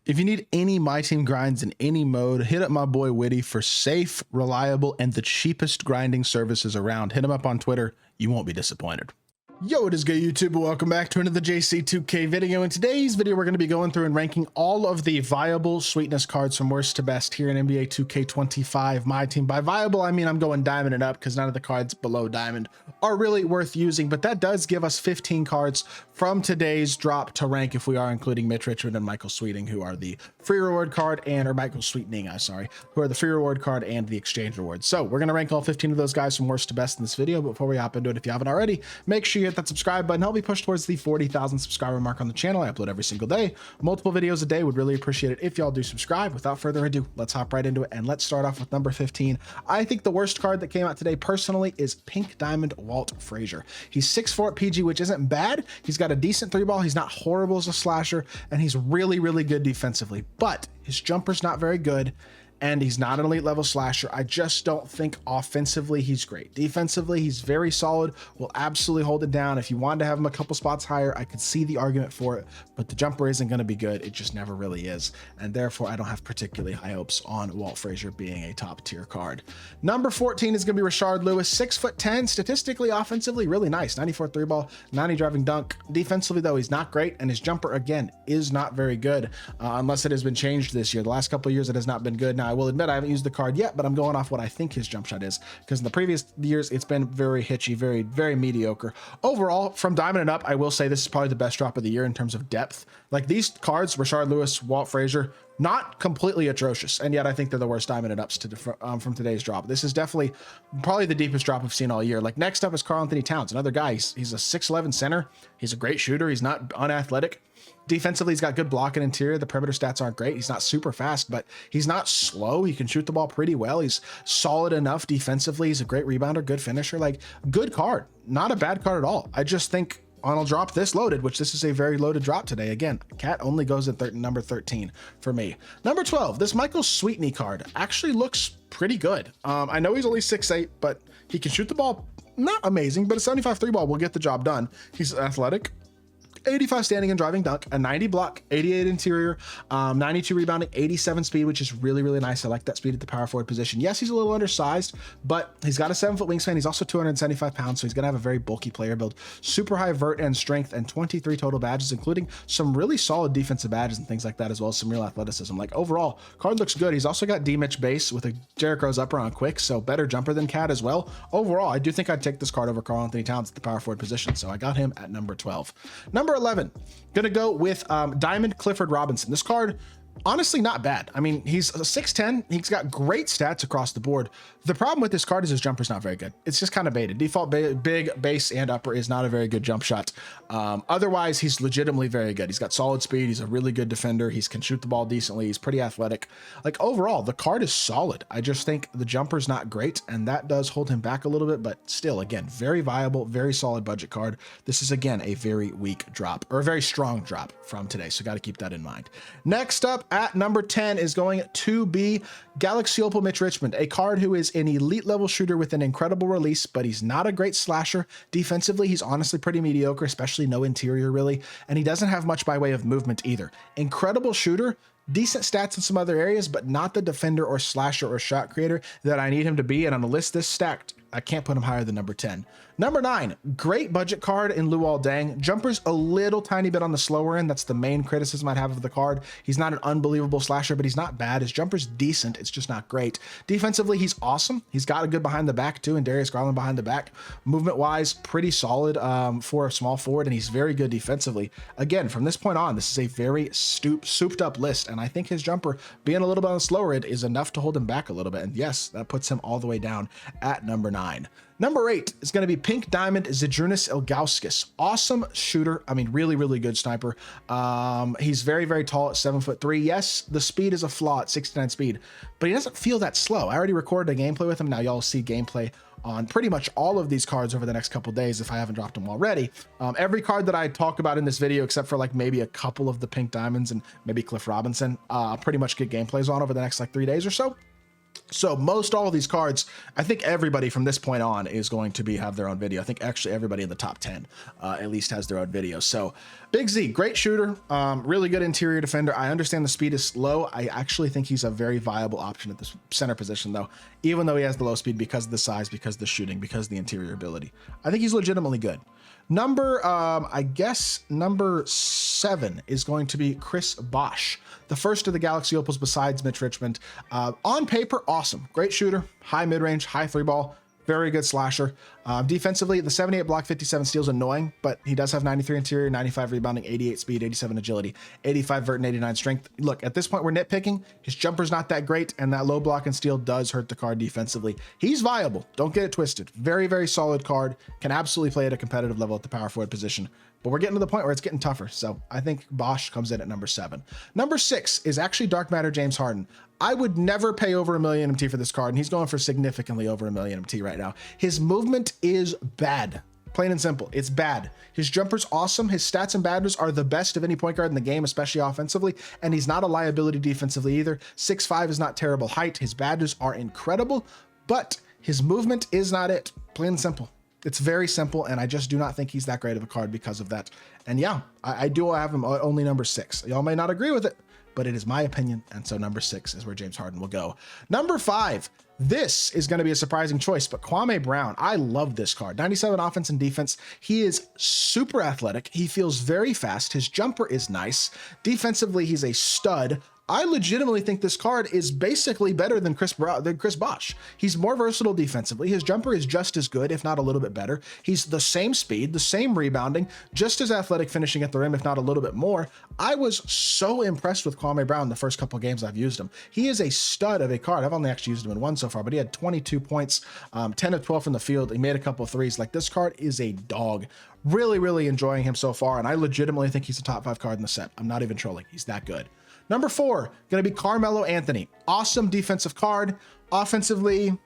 If you need any My Team grinds in any mode, hit up my boy Witty for safe, reliable, and the cheapest grinding services around. Hit him up on Twitter. You won't be disappointed. Yo, it is good YouTube. Welcome back to another JC2K video. In today's video, we're going to be going through and ranking all of the viable sweetness cards from worst to best here in NBA 2K25 My Team. By viable, I mean I'm going diamond and up because none of the cards below diamond are really worth using, but that does give us 15 cards from today's drop to rank if we are including Mitch Richmond and Michael Sweeting, who are the free reward card or Michael Sweetening, who are the free reward card and the exchange reward. So we're going to rank all 15 of those guys from worst to best in this video. But before we hop into it, if you haven't already, make sure you hit that subscribe button. Help me push towards the 40,000 subscriber mark on the channel. I upload every single day, multiple videos a day. Would really appreciate it if y'all do subscribe. Without further ado, let's hop right into it, and let's start off with number 15. I think the worst card that came out today personally is Pink Diamond Walt Frazier. He's 6'4" at PG, which isn't bad. He's got a decent three ball. He's not horrible as a slasher, and he's really, really good defensively, but his jumper's not very good, and he's not an elite level slasher. I just don't think offensively he's great. Defensively, he's very solid, will absolutely hold it down. If you wanted to have him a couple spots higher, I could see the argument for it, but the jumper isn't going to be good. It just never really is, and therefore I don't have particularly high hopes on Walt Frazier being a top tier card. Number 14 is going to be Rashard Lewis, 6'10", statistically, offensively, really nice. 94 three ball, 90 driving dunk. Defensively, though, he's not great, and his jumper, again, is not very good, unless it has been changed this year. The last couple of years, it has not been good. Now, I will admit I haven't used the card yet, but I'm going off what I think his jump shot is, because in the previous years it's been very hitchy, very mediocre. Overall, from diamond and up, I will say this is probably the best drop of the year in terms of depth. Like these cards, Rashard Lewis, Walt Frazier, not completely atrocious, and yet I think they're the worst diamond and ups from today's drop. This is definitely probably the deepest drop I've seen all year. Like next up is Karl-Anthony Towns, another guy. He's a 6'11" center. He's a great shooter. He's not unathletic. Defensively, he's got good block and interior. The perimeter stats aren't great. He's not super fast, but he's not slow. He can shoot the ball pretty well. He's solid enough defensively. He's a great rebounder, good finisher, like good card. Not a bad card at all. I just think on a drop this loaded, which this is a very loaded drop today. Again, Cat only goes at number 13 for me. Number 12, this Michael Sweetening card actually looks pretty good. I know he's only 6'8", but he can shoot the ball not amazing, but a 75 three ball will get the job done. He's athletic, 85 standing and driving dunk, a 90 block, 88 interior, 92 rebounding, 87 speed, which is really nice. I like that speed at the power forward position. Yes, he's a little undersized, but he's got a 7-foot wingspan. He's also 275 pounds, so he's gonna have a very bulky player build. Super high vert and strength, and 23 total badges, including some really solid defensive badges and things like that, as well as some real athleticism. Like overall, card looks good. He's also got D-Mitch base with a Derrick Rose upper on quick, so better jumper than Cat as well. Overall, I do think I'd take this card over Karl-Anthony Towns at the power forward position, so I got him at number 12. Number 11, gonna go with Diamond Clifford Robinson. This card, honestly, not bad. I mean, he's a 6'10". He's got great stats across the board. The problem with this card is his jumper's not very good. It's just kind of baited. Default big base and upper is not a very good jump shot. Otherwise, he's legitimately very good. He's got solid speed. He's a really good defender. He can shoot the ball decently. He's pretty athletic. Like overall, the card is solid. I just think the jumper's not great, and that does hold him back a little bit, but still, again, very viable, very solid budget card. This is, again, a very weak drop, or a very strong drop from today, so got to keep that in mind. Next up at number 10 is going to be Galaxy Opal Mitch Richmond, a card who is an elite level shooter with an incredible release, but he's not a great slasher. Defensively, he's honestly pretty mediocre, especially no interior really, and he doesn't have much by way of movement either. Incredible shooter, decent stats in some other areas, but not the defender or slasher or shot creator that I need him to be, and on the list this stacked, I can't put him higher than number 10. Number 9, great budget card in Luol Deng. Jumper's a little tiny bit on the slower end. That's the main criticism I'd have of the card. He's not an unbelievable slasher, but he's not bad. His jumper's decent. It's just not great. Defensively, he's awesome. He's got a good behind the back too, and Darius Garland behind the back. Movement wise, pretty solid for a small forward, and he's very good defensively. Again, from this point on, this is a very souped up list, and I think his jumper being a little bit on the slower end is enough to hold him back a little bit. And yes, that puts him all the way down at number 9. Number 8 is going to be Pink Diamond Zydrunas Ilgauskas. Awesome shooter. I mean, really good sniper. He's very tall at 7'3". Yes, the speed is a flaw at 69 speed, but he doesn't feel that slow. I already recorded a gameplay with him. Now y'all see gameplay on pretty much all of these cards over the next couple days if I haven't dropped them already. Every card that I talk about in this video, except for like maybe a couple of the Pink Diamonds and maybe Cliff Robinson, pretty much get gameplays on over the next like 3 days or so. So most all of these cards, I think everybody from this point on is going to have their own video. I think actually everybody in the top 10 at least has their own video. So Big Z, great shooter, really good interior defender. I understand the speed is low. I actually think he's a very viable option at this center position though, even though he has the low speed because of the size, because of the shooting, because of the interior ability. I think he's legitimately good. I guess number 7 is going to be Chris Bosh, the first of the Galaxy Opals besides Mitch Richmond. On paper, awesome. Great shooter, high mid-range, high 3-ball, very good slasher. Defensively, the 78 block, 57 steals, annoying, but he does have 93 interior, 95 rebounding, 88 speed, 87 agility, 85 vert, and 89 strength. Look, at this point, we're nitpicking. His jumper's not that great, and that low block and steal does hurt the card defensively. He's viable. Don't get it twisted. Very, very solid card. Can absolutely play at a competitive level at the power forward position. But we're getting to the point where it's getting tougher. So I think Bosh comes in at number 7. Number 6 is actually Dark Matter James Harden. I would never pay over $1 million MT for this card, and he's going for significantly over $1 million MT right now. His movement is bad. Plain and simple, it's bad. His jumper's awesome. His stats and badges are the best of any point guard in the game, especially offensively, and he's not a liability defensively either. 6'5" is not terrible height. His badges are incredible, but his movement is not it. Plain and simple. It's very simple, and I just do not think he's that great of a card because of that. And yeah, I do have him only number 6. Y'all may not agree with it, but it is my opinion, and so number 6 is where James Harden will go. Number 5, this is going to be a surprising choice, but Kwame Brown, I love this card. 97 offense and defense. He is super athletic. He feels very fast. His jumper is nice. Defensively, he's a stud. I legitimately think this card is basically better than Chris Bosh. He's more versatile defensively. His jumper is just as good, if not a little bit better. He's the same speed, the same rebounding, just as athletic finishing at the rim, if not a little bit more. I was so impressed with Kwame Brown the first couple of games I've used him. He is a stud of a card. I've only actually used him in 1 so far, but he had 22 points, 10 of 12 from the field. He made a couple of threes. Like, this card is a dog. Really, really enjoying him so far, and I legitimately think he's a top 5 card in the set. I'm not even trolling. He's that good. Number 4, going to be Carmelo Anthony. Awesome defensive card. Offensively,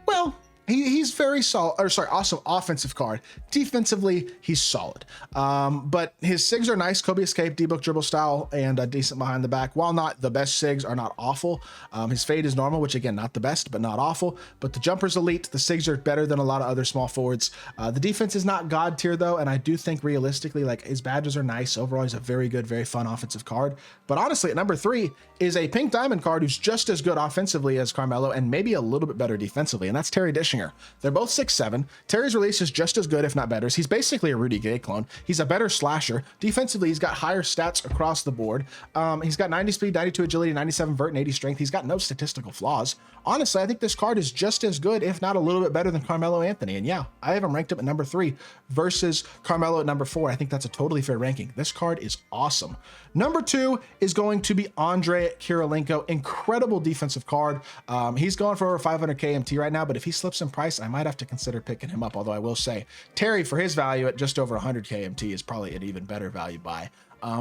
well, he's very solid, or sorry, awesome offensive card. Defensively, he's solid. But his SIGs are nice, Kobe escape, D-book dribble style, and decent behind the back. While not the best SIGs are not awful. His fade is normal, which again, not the best, but not awful. But the jumper's elite. The SIGs are better than a lot of other small forwards. The defense is not god tier though, and I do think realistically, like, his badges are nice. Overall, he's a very good, very fun offensive card. But honestly, at number 3 is a pink diamond card who's just as good offensively as Carmelo and maybe a little bit better defensively, and that's Terry Dishinger. They're both 6'7". Terry's release is just as good, if not better. He's basically a Rudy Gay clone. He's a better slasher. Defensively, he's got higher stats across the board. He's got 90 speed, 92 agility, 97 vert, and 80 strength. He's got no statistical flaws. Honestly, I think this card is just as good, if not a little bit better than Carmelo Anthony. And yeah, I have him ranked up at number 3 versus Carmelo at number 4. I think that's a totally fair ranking. This card is awesome. Number 2 is going to be Andre Kirilenko. Incredible defensive card. He's going for over 500 KMT right now, but if he slips in price, I might have to consider picking him up. Although I will say Terry, for his value at just over 100 KMT, is probably an even better value buy.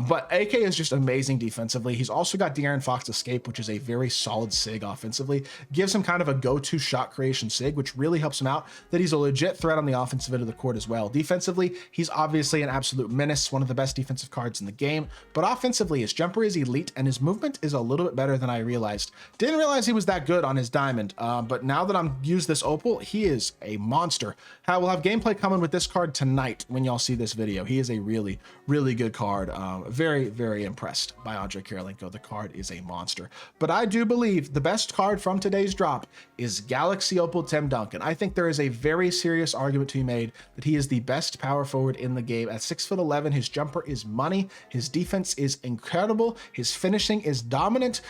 But AK is just amazing defensively. He's also got De'Aaron Fox Escape, which is a very solid SIG offensively. Gives him kind of a go-to shot creation SIG, which really helps him out, that he's a legit threat on the offensive end of the court as well. Defensively, he's obviously an absolute menace, one of the best defensive cards in the game. But offensively, his jumper is elite, and his movement is a little bit better than I realized. Didn't realize he was that good on his diamond, but now that I'm used this opal, he is a monster. We'll have gameplay coming with this card tonight when y'all see this video. He is a really, really good card. Very, very impressed by Andre Kirilenko. The card is a monster. But I do believe the best card from today's drop is Galaxy Opal Tim Duncan. I think there is a very serious argument to be made that he is the best power forward in the game. At 6'11", his jumper is money. His defense is incredible. His finishing is dominant.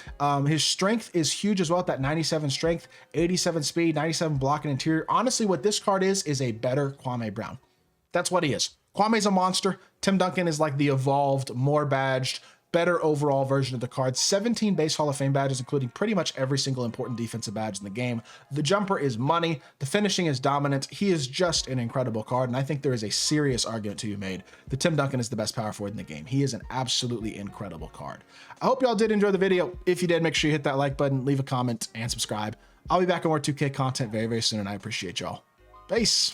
His strength is huge as well, at that 97 strength, 87 speed, 97 block and interior. Honestly, what this card is a better Kwame Brown. That's what he is. Kwame's a monster. Tim Duncan is like the evolved, more badged, better overall version of the card. 17 base Hall of Fame badges, including pretty much every single important defensive badge in the game. The jumper is money. The finishing is dominant. He is just an incredible card, and I think there is a serious argument to be made that Tim Duncan is the best power forward in the game. He is an absolutely incredible card. I hope y'all did enjoy the video. If you did, make sure you hit that like button, leave a comment, and subscribe. I'll be back on more 2K content very, very soon, and I appreciate y'all. Peace.